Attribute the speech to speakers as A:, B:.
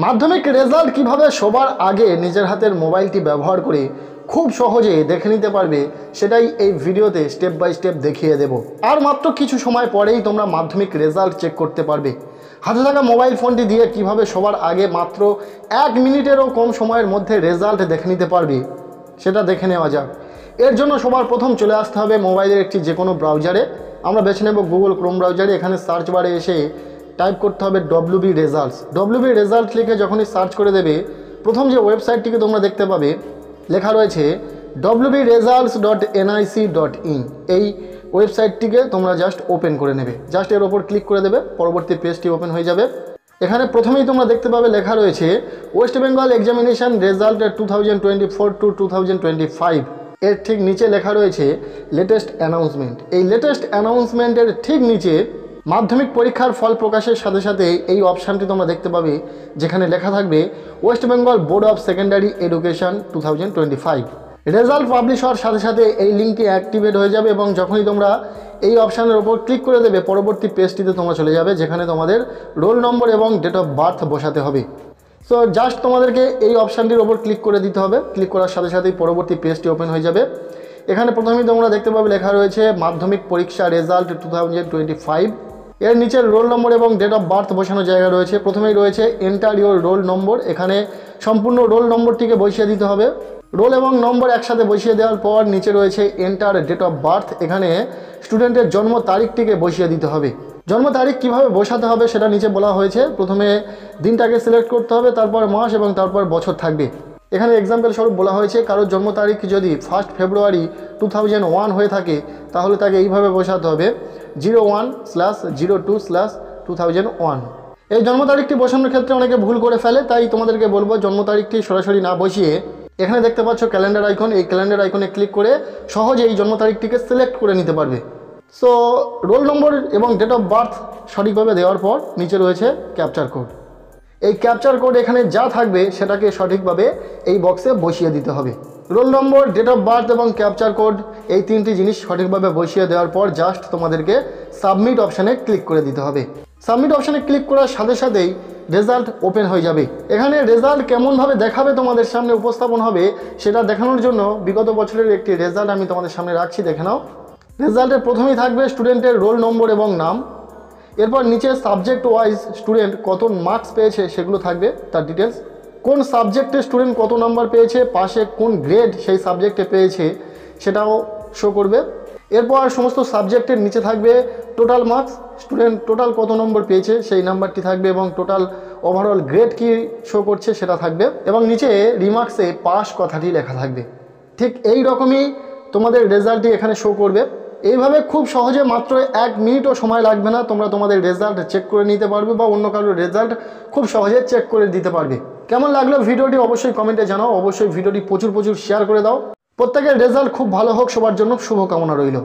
A: মাধ্যমিক রেজাল্ট কিভাবে সবার আগে নিজের হাতের মোবাইলটি ব্যবহার করে খুব সহজে দেখে নিতে পারবে সেটাই এই ভিডিওতে স্টেপ বাই স্টেপ দেখিয়ে দেব। আর মাত্র কিছু সময় পরেই তোমরা মাধ্যমিক রেজাল্ট চেক করতে পারবে। হাতে থাকা মোবাইল ফোনটি দিয়ে কিভাবে সবার আগে মাত্র 1 মিনিটেরও কম সময়ের মধ্যে রেজাল্ট দেখে নিতে পারবে সেটা দেখে নেওয়া যাক। এর জন্য সবার প্রথম চলে আসতে হবে মোবাইলের একটি যে কোনো ব্রাউজারে। আমরা বেছে নেব গুগল ক্রোম ব্রাউজারে। এখানে সার্চ বারে এসে টাইপ করতে হবে WB রেজাল্টস। WB রেজাল্ট লিখে যখনই সার্চ করে দেবে, প্রথম যে ওয়েবসাইটটিকে তোমরা দেখতে পাবে লেখা রয়েছে wbresults.nic.in। এই ওয়েবসাইটটিকে তোমরা জাস্ট ওপেন করে নেবে। জাস্ট এর ওপর ক্লিক করে দেবে, পরবর্তী পেজটি ওপেন হয়ে যাবে। এখানে প্রথমেই তোমরা দেখতে পাবে লেখা রয়েছে West Bengal examination result 2024 to 2025। এর ঠিক নিচে লেখা রয়েছে লেটেস্ট অ্যানাউন্সমেন্ট। এই লেটেস্ট অ্যানাউন্সমেন্টের ঠিক নিচে মাধ্যমিক পরীক্ষার ফল প্রকাশের সাথে সাথে এই অপশানটি তোমরা দেখতে পাবে, যেখানে লেখা থাকবে West Bengal board of secondary education 2025। Result publish হওয়ার সাথে সাথে এই লিঙ্কটি অ্যাক্টিভেট হয়ে যাবে এবং যখনই তোমরা এই অপশানের ওপর ক্লিক করে দেবে, পরবর্তী পেজটিতে তোমরা চলে যাবে, যেখানে তোমাদের রোল নম্বর এবং ডেট অফ বার্থ বসাতে হবে। সো জাস্ট তোমাদেরকে এই অপশানটির ওপর ক্লিক করে দিতে হবে। ক্লিক করার সাথে সাথেই পরবর্তী পেজটি ওপেন হয়ে যাবে। এখানে প্রথমেই তোমরা দেখতে পাবে লেখা রয়েছে মাধ্যমিক পরীক্ষা রেজাল্ট 2025। এর নিচে রোল নম্বর এবং ডেট অফ বার্থ বসানোর জায়গা রয়েছে। প্রথমেই রয়েছে এন্টার ইউর রোল নম্বর। এখানে সম্পূর্ণ রোল নম্বরটিকে বসিয়ে দিতে হবে। রোল এবং নম্বর একসাথে বসিয়ে দেওয়ার পর নিচে রয়েছে এন্টার ডেট অফ বার্থ। এখানে স্টুডেন্টের জন্ম তারিখটিকে বসিয়ে দিতে হবে। জন্ম তারিখ কীভাবে বসাতে হবে সেটা নিচে বলা হয়েছে। প্রথমে দিনটাকে সিলেক্ট করতে হবে, তারপর মাস এবং তারপর বছর থাকবে। এখানে এক্সাম্পল স্বরূপ বলা হয়েছে কারোর জন্ম তারিখ যদি 1 ফেব্রুয়ারি 2001 হয়ে থাকে, তাহলে তাকে এইভাবে বসাতে হবে 01/02/2001। এই জন্ম তারিখটি বসানোর ক্ষেত্রে অনেকে ভুল করে ফেলে, তাই তোমাদেরকে বলবো জন্ম তারিখটি সরাসরি না বসিয়ে এখানে দেখতে পাচ্ছ ক্যালেন্ডার আইকন, এই ক্যালেন্ডার আইকনে ক্লিক করে সহজে এই জন্ম তারিখটিকে সিলেক্ট করে নিতে পারবে। সো রোল নম্বর এবং ডেট অফ বার্থ সঠিকভাবে দেওয়ার পর নিচে রয়েছে ক্যাপচার কোড। এই ক্যাপচার কোড এখানে যা থাকবে সেটাকে সঠিকভাবে এই বক্সে বসিয়ে দিতে হবে। Roll number, date of birth এবং ক্যাপচার কোড এই তিনটি জিনিস সঠিকভাবে বসিয়ে দেওয়ার পর জাস্ট তোমাদেরকে সাবমিট অপশানে ক্লিক করে দিতে হবে। সাবমিট অপশানে ক্লিক করার সাথে সাথেই রেজাল্ট ওপেন হয়ে যাবে। এখানে রেজাল্ট কেমনভাবে দেখাবে তোমাদের সামনে উপস্থাপন হবে সেটা দেখানোর জন্য বিগত বছরের একটি রেজাল্ট আমি তোমাদের সামনে রাখছি, দেখে নাও। রেজাল্টের প্রথমেই থাকবে স্টুডেন্টের রোল নম্বর এবং নাম। এরপর নিচে সাবজেক্ট ওয়াইজ স্টুডেন্ট কত মার্কস পেয়েছে সেগুলো থাকবে, তার ডিটেলস। কোন সাবজেক্টে স্টুডেন্ট কত নাম্বার পেয়েছে, পাশে কোন গ্রেড সেই সাবজেক্টে পেয়েছে সেটাও শো করবে। এরপর সমস্ত সাবজেক্টের নিচে থাকবে টোটাল মার্কস, স্টুডেন্ট টোটাল কত নম্বর পেয়েছে সেই নাম্বারটি থাকবে এবং টোটাল ওভারঅল গ্রেড কি শো করছে সেটা থাকবে এবং নিচে রিমার্কসে পাস কথাটি লেখা থাকবে। ঠিক এই রকমই তোমাদের রেজাল্টটি এখানে শো করবে। এইভাবে খুব সহজে মাত্র 1 মিনিটও সময় লাগবে না, তোমরা তোমাদের রেজাল্ট চেক করে নিতে পারবে বা অন্য কারোর রেজাল্ট খুব সহজে চেক করে দিতে পারবে। কেমন লাগলো ভিডিওটি অবশ্যই কমেন্টে জানাও। অবশ্যই ভিডিওটি প্রচুর শেয়ার করে দাও। প্রত্যেকের রেজাল্ট খুব ভালো হোক, সবার জন্য শুভকামনা রইল।